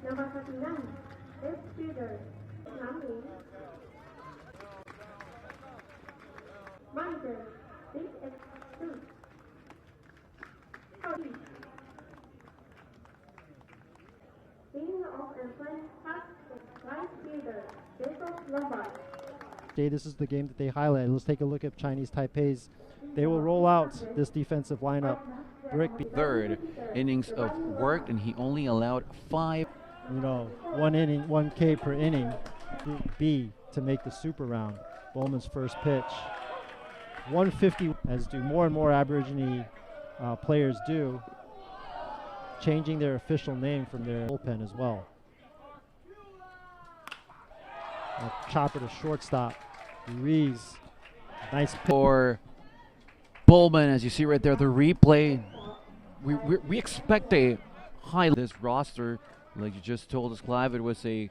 Okay, this is the game that they highlighted. Let's take a look at Chinese Taipei's. They will roll out this defensive lineup. Third innings of work, and he only allowed 5. You know, 1 inning, 1K per inning. Group B to make the super round. Bowman's first pitch. 150, as do more and more Aborigine players do, changing their official name from their bullpen as well. Chopper to shortstop. Ruiz, nice pitch. For Bowman, as you see right there, the replay. We expect a high this roster, like you just told us, Clive. It was a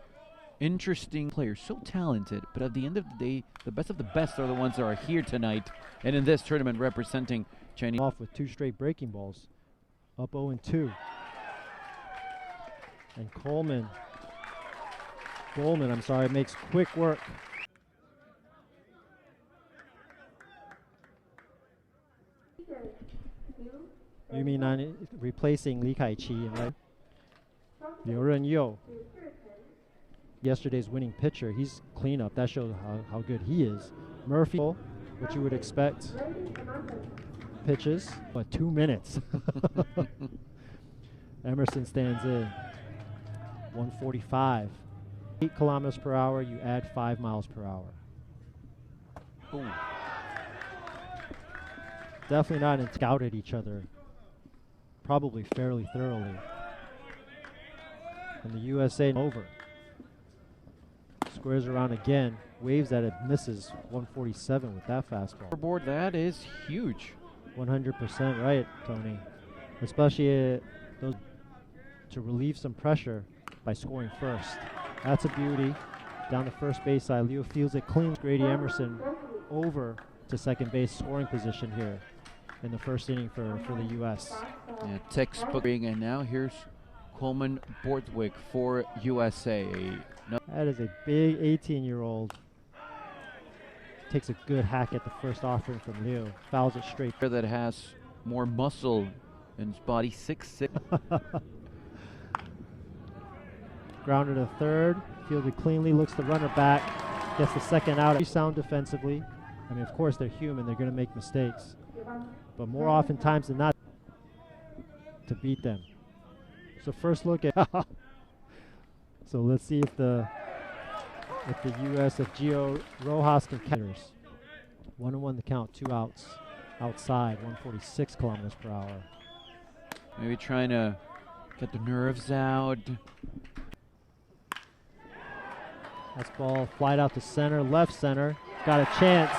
interesting player, so talented, but at the end of the day, the best of the best are the ones that are here tonight, and in this tournament representing Chinese. Off with 2 straight breaking balls, up 0-2, and Bowman, I'm sorry, makes quick work. You mean replacing Li Kai-chi, right? Liu Renyou, yesterday's winning pitcher, he's cleanup. That shows how good he is. Murphy, what you would expect. Pitches, but 2 minutes. Emerson stands in. 145. 8 kilometers per hour, you add 5 miles per hour. Ooh. Definitely not scouted each other, probably fairly thoroughly. And the USA over. Squares around again, waves at it, misses. 147 with that fastball. Board, that is huge. 100% right, Tony. Especially those to relieve some pressure by scoring first. That's a beauty. Down the first base side, Leo fields it clean. Grady Emerson over to second base scoring position here in the first inning for the U.S. Yeah, textbook. And now here's Coleman Borthwick for USA. That is a big 18-year-old. Takes a good hack at the first offering from Leo. Fouls it straight. That has more muscle in his body, 6'6". Grounded to third, fielded cleanly, looks the runner back, gets the second out. Pretty sound defensively. I mean, of course, they're human, they're going to make mistakes. But more often times than not, to beat them. So first look at so let's see if the U.S. if Gio Rojas can catch. 1-1 the count, 2 outs. Outside, 146 kilometers per hour. Maybe trying to get the nerves out. That's ball flied out to center, left center. Got a chance.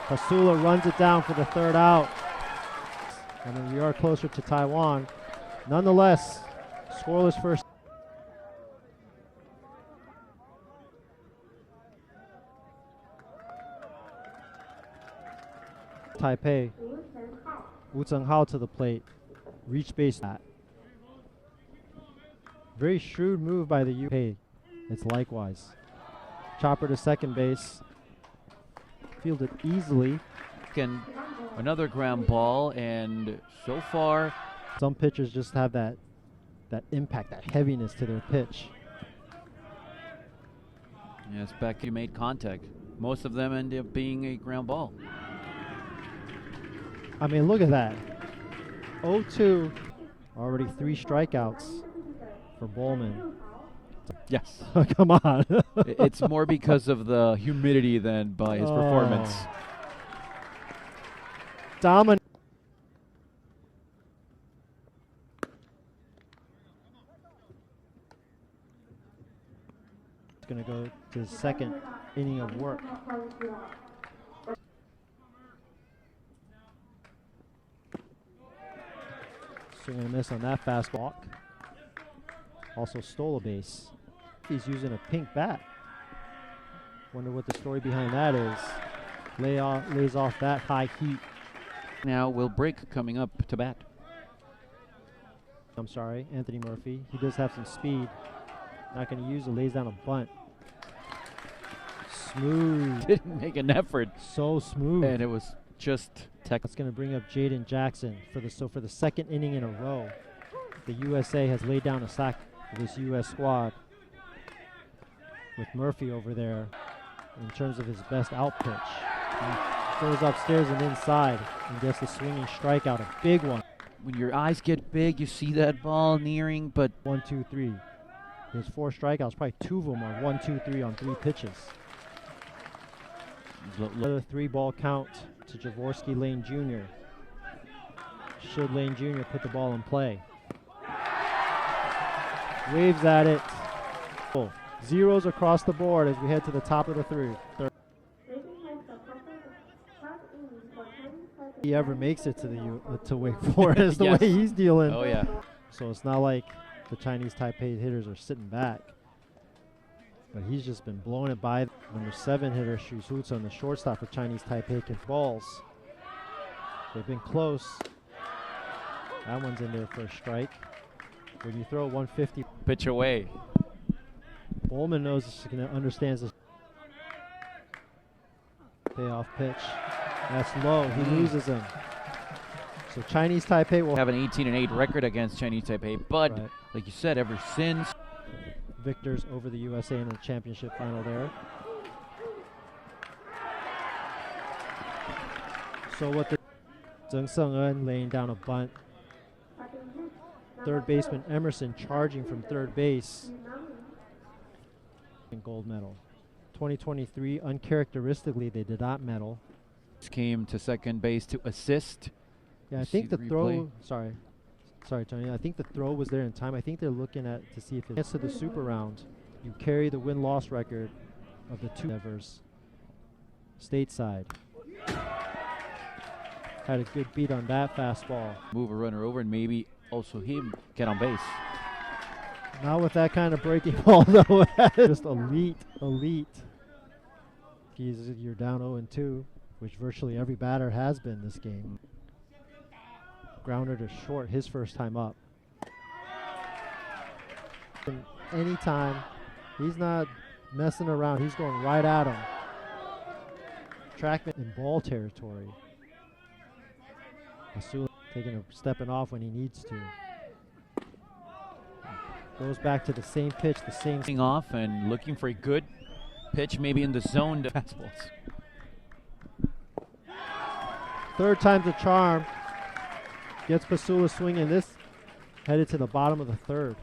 Pasula runs it down for the 3rd out. I mean, we are closer to Taiwan. Nonetheless, scoreless first. Taipei. Wu Zhenghao to the plate. Reach base. Very shrewd move by the U.S. It's likewise. Chopper to second base. Fielded easily. And another ground ball, and so far, some pitchers just have that impact, that heaviness to their pitch. Yes, Becky made contact. Most of them end up being a ground ball. I mean, look at that. 0-2. Already 3 strikeouts for Bowman. Yes. Come on. It's more because of the humidity than by his performance. Dominant. It's going to go to the 2nd inning of work. Swing and a miss on that fastball. Also stole a base. He's using a pink bat. Wonder what the story behind that is. Lays off that high heat. Now Will Brick coming up to bat. I'm sorry, Anthony Murphy. He does have some speed. Not going to use it, lays down a bunt. Smooth. Didn't make an effort. So smooth. And it was just tech. That's going to bring up Jaden Jackson for the second inning in a row. The USA has laid down a sack for this US squad with Murphy over there in terms of his best out pitch. He throws upstairs and inside and gets the swinging strikeout, a big one. When your eyes get big, you see that ball nearing, but 1, 2, 3. His 4 strikeouts, probably 2 of them are 1, 2, 3 on 3 pitches. Another 3-ball count to Jaworski Lane Jr. Should Lane Jr. put the ball in play? Waves at it. Zeros across the board as we head to the top of the third. He ever makes it to Wake Forest, the Yes. way he's dealing. Oh yeah. So it's not like the Chinese Taipei hitters are sitting back. But he's just been blowing it by. Number 7 hitter, Xu Hutsun, the shortstop for Chinese Taipei, can balls. They've been close. That one's in there for a strike. When you throw 150, Pitch away. Bowman understands this payoff pitch. That's low. He loses him. So Chinese Taipei will Have an 18-8 record against Chinese Taipei, but Right. like you said, ever since victors over the USA in the championship final there. So what the Zheng Seng-en laying down a bunt. Third baseman Emerson charging from third base. And gold medal. 2023, uncharacteristically, they did not medal. came to second base to assist. Yeah, You I see think the the throw. replay? Sorry, Tony. I think the throw was there in time. I think they're looking at to see if it gets to the super round. You carry the win-loss record of the 2 Evers stateside. Had a good beat on that fastball. Move a runner over and maybe also him get on base. Not with that kind of breaking ball, though. Just elite. You're down 0-2, which virtually every batter has been this game. Grounder to short, his first time up. Anytime, he's not messing around. He's going right at him. Trackman in ball territory. Asula stepping off when he needs to. Goes back to the same pitch, the same. Coming off and looking for a good pitch, maybe in the zone to fastballs. Third time's a charm. Gets Pasula swinging this, headed to the bottom of the third.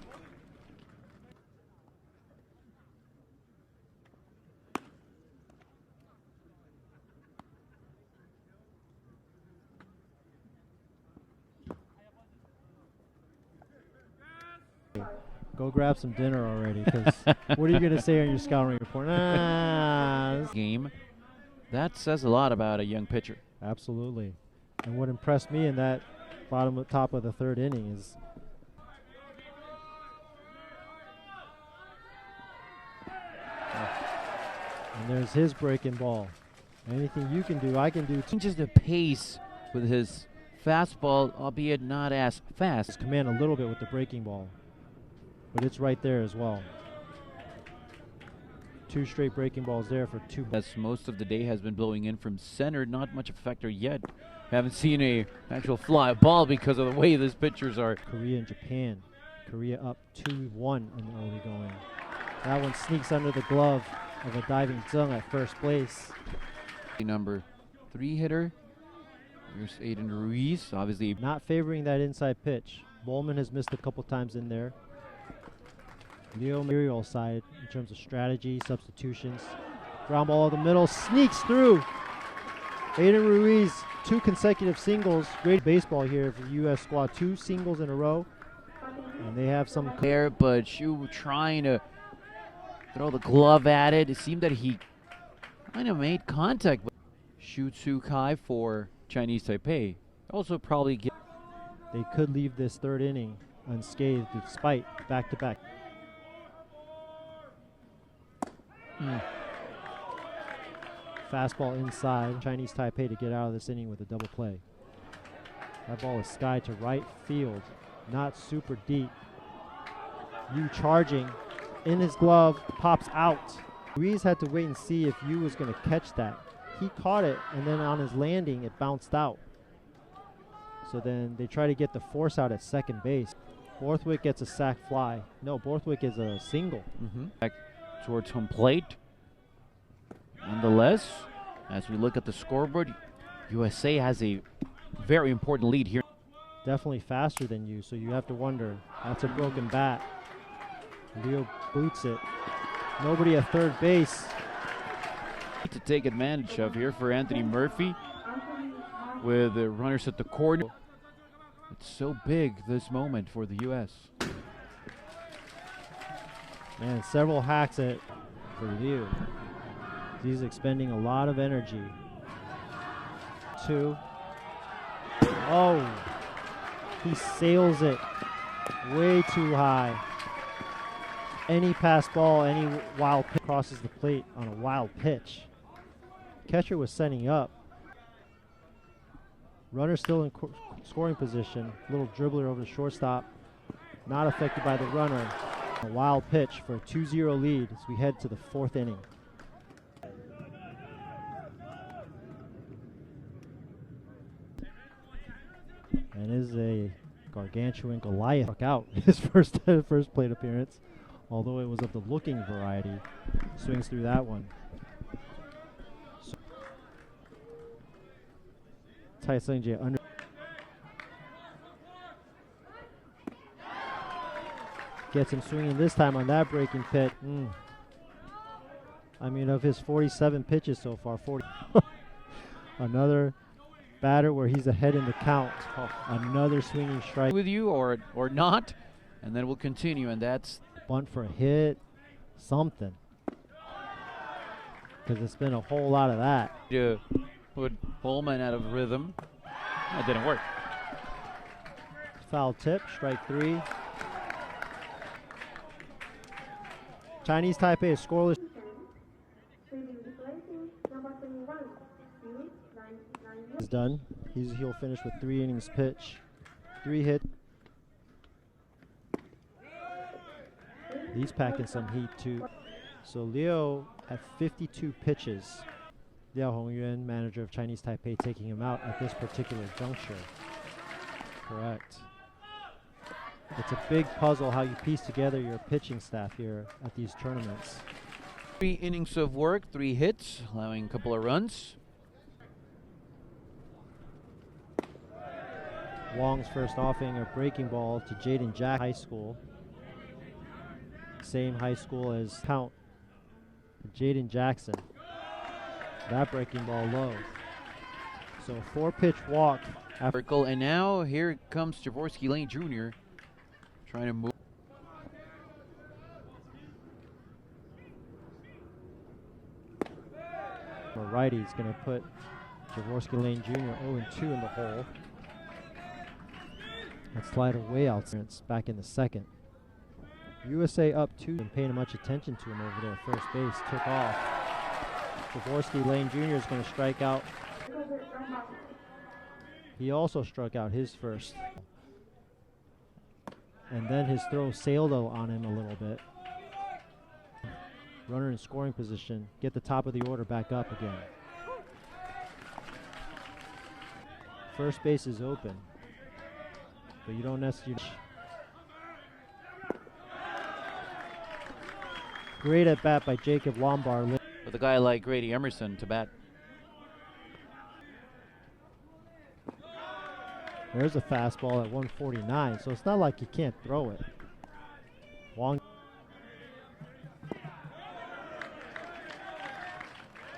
Go grab some dinner already, because what are you going to say on your scouting report? Game. That says a lot about a young pitcher. Absolutely. And what impressed me in that top of the third inning is and there's his breaking ball. Anything you can do, I can do too. Changes the pace with his fastball, albeit not as fast. Command a little bit with the breaking ball, but it's right there as well. 2 straight breaking balls there for 2. As most of the day has been blowing in from center, not much of a factor yet. Haven't seen a actual fly ball because of the way these pitchers are. Korea and Japan. Korea up 2-1 in the early going. That one sneaks under the glove of a diving Zheng at first base. Number 3 hitter. Here's Aiden Ruiz, obviously. Not favoring that inside pitch. Bowman has missed a couple times in there. Leo Muriel side in terms of strategy, substitutions. Ground ball over the middle, sneaks through. Aiden Ruiz, 2 consecutive singles. Great baseball here for the U.S. squad. 2 singles in a row. And they have some There, but Shu trying to throw the glove at it. It seemed that he kind of made contact with Shu Tzu-kai for Chinese Taipei. Also probably get. They could leave this third inning unscathed despite back-to-back. Fastball inside. Chinese Taipei to get out of this inning with a double play. That ball is skied to right field. not super deep. Yu charging in his glove, pops out. Ruiz had to wait and see if Yu was going to catch that. He caught it, and then on his landing, it bounced out. So then they try to get the force out at second base. Borthwick gets a sac fly. No, Borthwick is a single. Back towards home plate. Nonetheless, as we look at the scoreboard, USA has a very important lead here. Definitely faster than you, so you have to wonder. That's a broken bat. Leo boots it. Nobody at third base. To take advantage of here for Anthony Murphy with the runners at the corner. It's so big, this moment for the U.S. Man, several hacks at for Liu. He's expending a lot of energy. 2. Oh, he sails it way too high. Any pass ball, any wild pitch crosses the plate on a wild pitch. Catcher was setting up. Runner still in scoring position. Little dribbler over the shortstop. Not affected by the runner. A wild pitch for a 2-0 lead as we head to the 4th inning. And is a gargantuan Goliath struck out his first plate appearance, although it was of the looking variety. Swings through that one. Tai Sung-jae under. Gets him swinging this time on that breaking pitch. I mean, of his 47 pitches so far, 40. Another batter where he's ahead in the count. Another swinging strike. With you or not, and then we'll continue, and that's bunt for a hit, something. Because it's been a whole lot of that. To put Pullman out of rhythm. That didn't work. Foul tip, strike 3. Chinese Taipei is scoreless. Is done. He'll finish with 3 innings pitch. 3 hits. He's packing some heat too. So Liu at 52 pitches. Liao Hongyuan, manager of Chinese Taipei, taking him out at this particular juncture. Correct. It's a big puzzle how you piece together your pitching staff here at these tournaments. 3 innings of work, 3 hits, allowing a couple of runs. Wong's first offing a breaking ball to Jaden Jack High School. Same high school as Count Jaden Jackson. That breaking ball low. So 4-pitch walk. And now here comes Jaworski Lane Jr. trying to move. Righty's going to put Jaworski Lane Jr. 0-2 in the hole. That slider way out. Back in the 2nd. USA up 2 and paying much attention to him over there. First base took off. Jaworski Lane Jr. is going to strike out. He also struck out his first. And then his throw sailed on him a little bit. Runner in scoring position. Get the top of the order back up again. First base is open. But you don't necessarily. Great at bat by Jacob Lombard. With a guy like Grady Emerson to bat. There's a fastball at 149, so it's not like you can't throw it. Wong.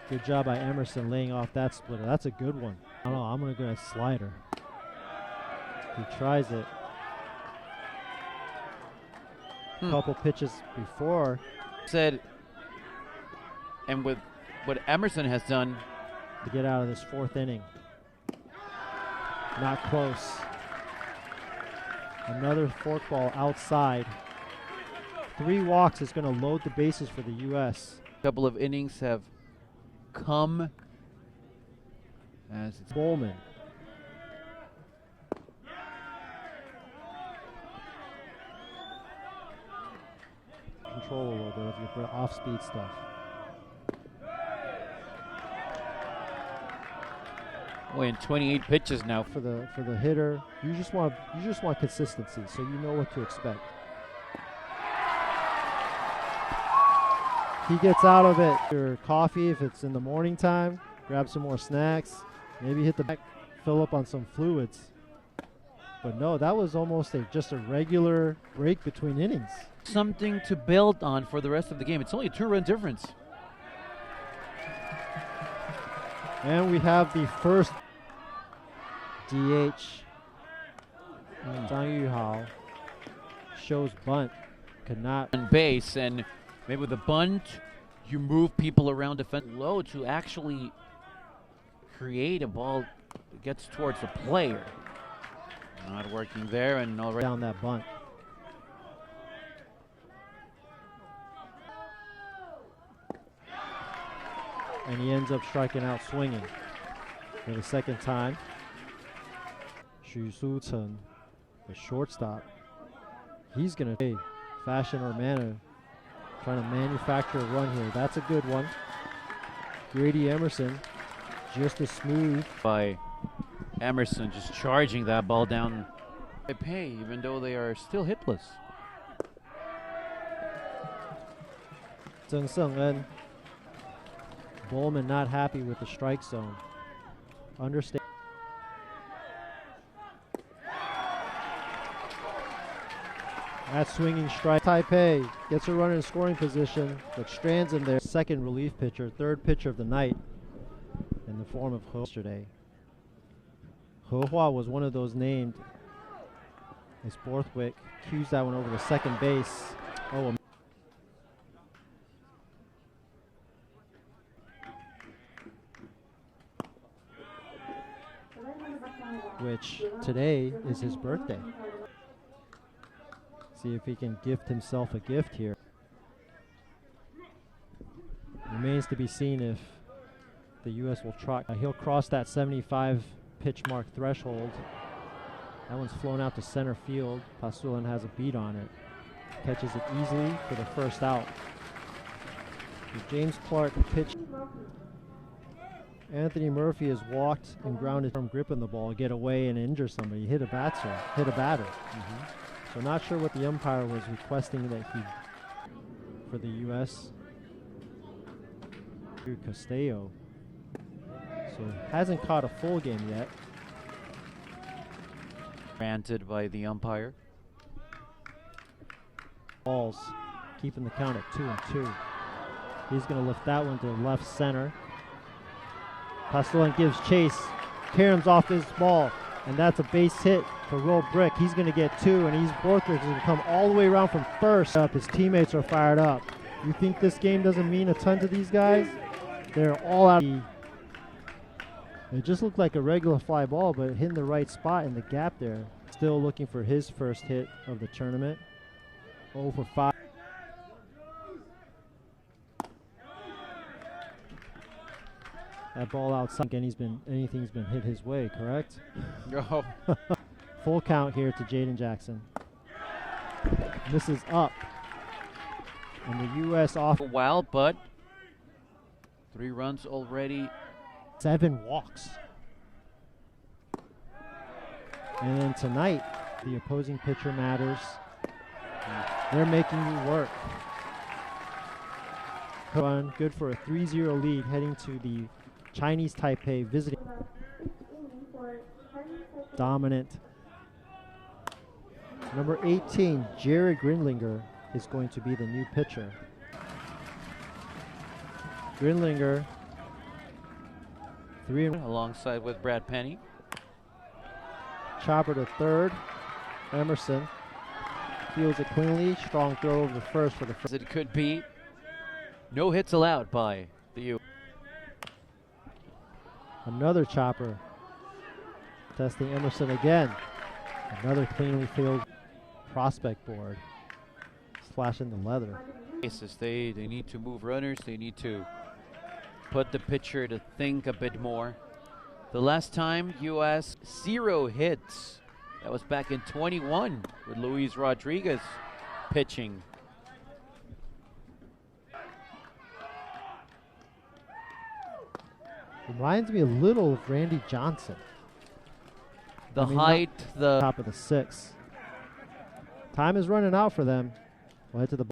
Good job by Emerson laying off that splitter. That's a good one. I don't know, I'm going to go a slider. He tries it. Couple pitches before. Said, and with what Emerson has done to get out of this 4th inning. Not close. Another forkball outside. 3 walks is going to load the bases for the U.S. A couple of innings have come as it's Bowman. control a little bit of your off-speed stuff. In 28 pitches now. For the hitter, you just want consistency, so you know what to expect. He gets out of it. Your coffee, if it's in the morning time, grab some more snacks, maybe hit the back, fill up on some fluids. But no, that was almost just a regular break between innings. Something to build on for the rest of the game. It's only a 2-run difference. And we have the first DH. Zhang Yuhao shows bunt. Could not On base, and maybe with the bunt, you move people around defense low to actually create a ball that gets towards the player. Not working there, and already down that bunt. And he ends up striking out swinging for the second time. Xu Su-chen, the shortstop, he's going to fashion or manner, trying to manufacture a run here. That's a good one. Grady Emerson, just as smooth. By Emerson, just charging that ball down. Taipei, even though they are still hitless. Zheng Seng-en, Bowman not happy with the strike zone. Understand. That swinging strike. Taipei gets a runner in scoring position, but strands him there. Second relief pitcher, third pitcher of the night in the form of He yesterday. He Hua was one of those named as Borthwick cues that one over to second base. Oh, which today is his birthday. See if he can gift himself a gift here. Remains to be seen if the U.S. will try. He'll cross that 75 pitch mark threshold. That one's flown out to center field. Pasulan has a beat on it. Catches it easily for the first out. With James Clark pitch. Anthony Murphy has walked and grounded from gripping the ball, get away and injure somebody. Hit a batter. So not sure what the umpire was requesting that he for the U.S. Castillo. So hasn't caught a full game yet. Granted by the umpire. Balls, keeping the count at 2-2. He's going to lift that one to left center. Pasulan gives chase. Karam's off his ball, and that's a base hit for Will Brick. He's going to get two, and Borthwick is going to come all the way around from first. His teammates are fired up. You think this game doesn't mean a ton to these guys? They're all out. It just looked like a regular fly ball, but hitting the right spot in the gap there. Still looking for his first hit of the tournament. 0 for 5. That ball outside, and anything's been hit his way, correct? No. Full count here to Jaden Jackson. This is up. And the U.S. off. A while, but 3 runs already. 7 walks. And then tonight, the opposing pitcher matters. They're making you work. Run, good for a 3-0 lead heading to the Chinese Taipei visiting. Dominant. Number 18, Jared Grindlinger, is going to be the new pitcher. Grindlinger, 3 alongside with Brad Penny. Chopper to third. Emerson fields it cleanly. Strong throw over first for the first. It could be. No hits allowed by the U. Another chopper. Testing Emerson again. Another cleanly fielded prospect board. Slashing the leather. They need to move runners. They need to put the pitcher to think a bit more. The last time U.S. 0 hits. That was back in 21 with Luis Rodriguez pitching. Reminds me a little of Randy Johnson. The height, the top of the 6th. Time is running out for them. We'll head to the.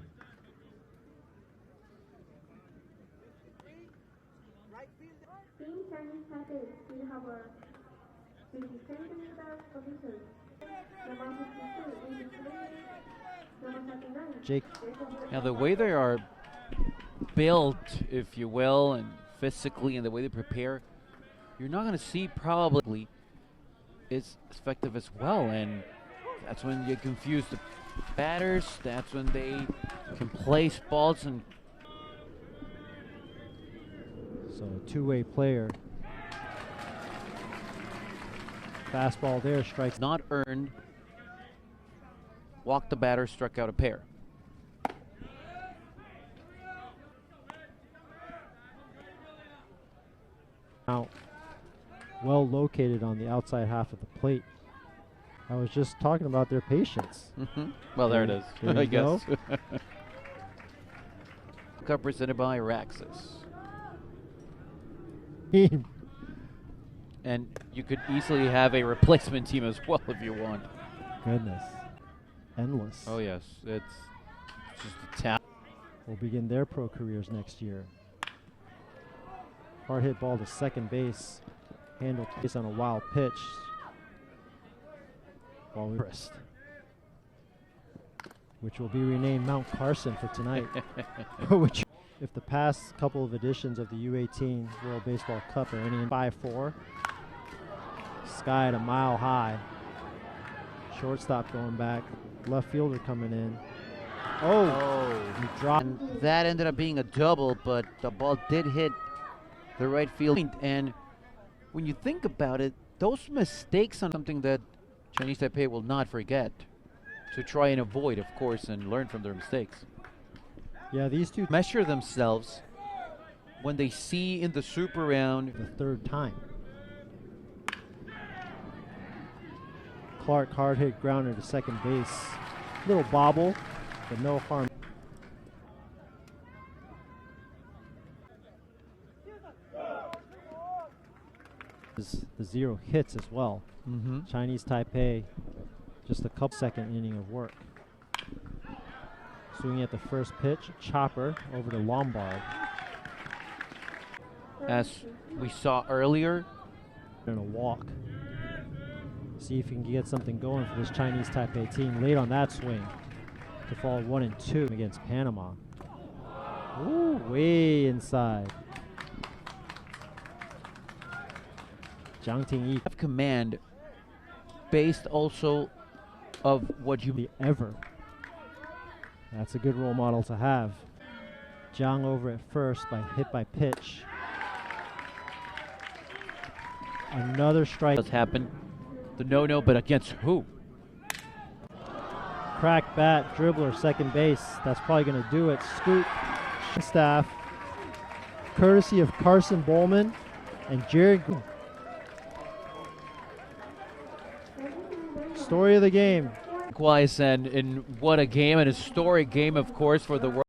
Jake. Now the way they are built, if you will, and physically, and the way they prepare, you're not going to see probably is effective as well. And that's when you confuse the batters. That's when they can place balls. And so a two-way player. Fastball there, strikes. Not earned. Walked the batter, struck out a pair. Out. Well located on the outside half of the plate. I was just talking about their patience. Well, there it is. There I you go. guess. Cup presented by Raxus. And you could easily have a replacement team as well if you want. Goodness. Endless. Oh, yes. It's just a tap. Will begin their pro careers next year. Hard hit ball to second base. Handled base on a wild pitch. Ball wrist. Which will be renamed Mount Carson for tonight. Which, if the past couple of editions of the U18 World Baseball Cup are any in 5-4, sky at a mile high. Shortstop going back. Left fielder coming in. Oh, he dropped. And that ended up being a double, but the ball did hit the right field. And when you think about it, those mistakes are something that Chinese Taipei will not forget, to try and avoid, of course, and learn from their mistakes. Yeah, these two Measure themselves when they see in the super round. the third time. Clark hard hit grounder to second base. Little bobble, but no harm. The 0 hits as well. Chinese Taipei, just a couple second inning of work. Swinging at the first pitch, chopper over to Lombard. As we saw earlier, And a walk. See if he can get something going for this Chinese Taipei team. Late on that swing to fall 1-2 against Panama. Ooh, way inside. Jiang Ting-yi have command based also of what you ever. That's a good role model to have. Jiang over at first by hit by pitch. Another strike. does happen. The no-no, but against who? Crack bat, dribbler, second base. That's probably going to do it. Scoop. Staff. Courtesy of Carson Bowman and Jared. Story of the game. Likewise, and in what a game, and a historic game, of course, for the world.